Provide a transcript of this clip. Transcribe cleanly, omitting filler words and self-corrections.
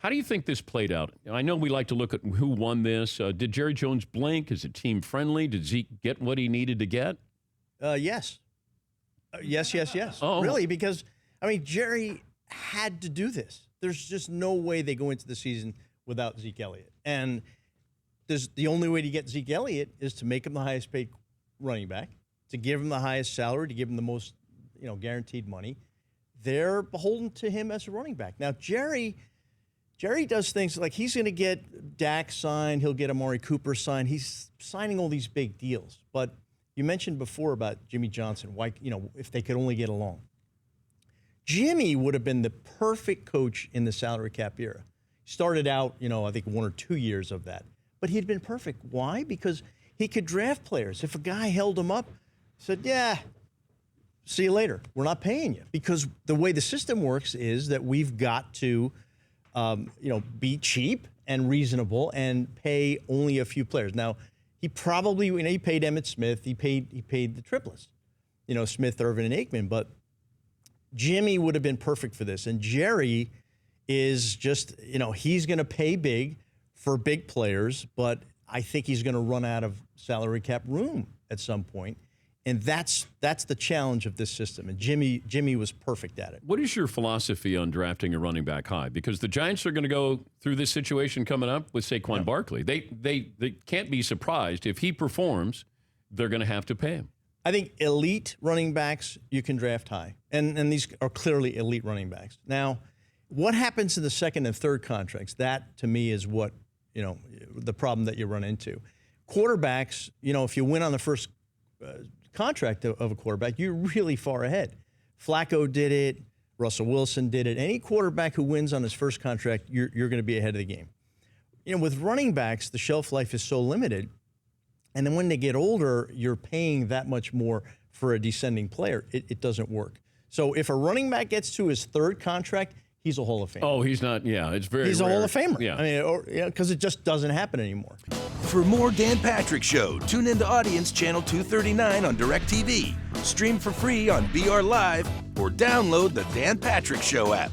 How do you think this played out? I know we like to look at who won this. Did Jerry Jones blink? Is it team friendly? Did Zeke get what he needed to get? Yes. Yes. Oh. Really, because, Jerry had to do this. There's just no way they go into the season without Zeke Elliott. And the only way to get Zeke Elliott is to make him the highest paid running back, to give him the highest salary, to give him the most, guaranteed money. They're beholden to him as a running back. Now, Jerry does things like he's going to get Dak signed. He'll get Amari Cooper signed. He's signing all these big deals. But you mentioned before about Jimmy Johnson, why, if they could only get along. Jimmy would have been the perfect coach in the salary cap era. Started out, I think 1 or 2 years of that. But he'd been perfect. Why? Because he could draft players. If a guy held him up, said, yeah, see you later. We're not paying you. Because the way the system works is that we've got to be cheap and reasonable and pay only a few players. Now, he probably, he paid Emmitt Smith. He paid the triplets, Smith, Irvin, and Aikman. But Jimmy would have been perfect for this. And Jerry is just, he's going to pay big for big players, but I think he's going to run out of salary cap room at some point. And that's the challenge of this system. And Jimmy was perfect at it. What is your philosophy on drafting a running back high? Because the Giants are going to go through this situation coming up with Saquon Barkley. They can't be surprised. If he performs, they're going to have to pay him. I think elite running backs you can draft high. And these are clearly elite running backs. Now, what happens in the second and third contracts? That, to me, is what, the problem that you run into. Quarterbacks, if you win on the first contract of a quarterback, you're really far ahead. Flacco did it. Russell Wilson did it. Any quarterback who wins on his first contract, you're going to be ahead of the game. With running backs, the shelf life is so limited. And then when they get older, you're paying that much more for a descending player. It doesn't work. So if a running back gets to his third contract, he's a Hall of Famer. Oh, he's not. Yeah, it's very He's rare. a Hall of Famer. Yeah. Because it just doesn't happen anymore. For more Dan Patrick Show, tune into Audience Channel 239 on DirecTV. Stream for free on BR Live or download the Dan Patrick Show app.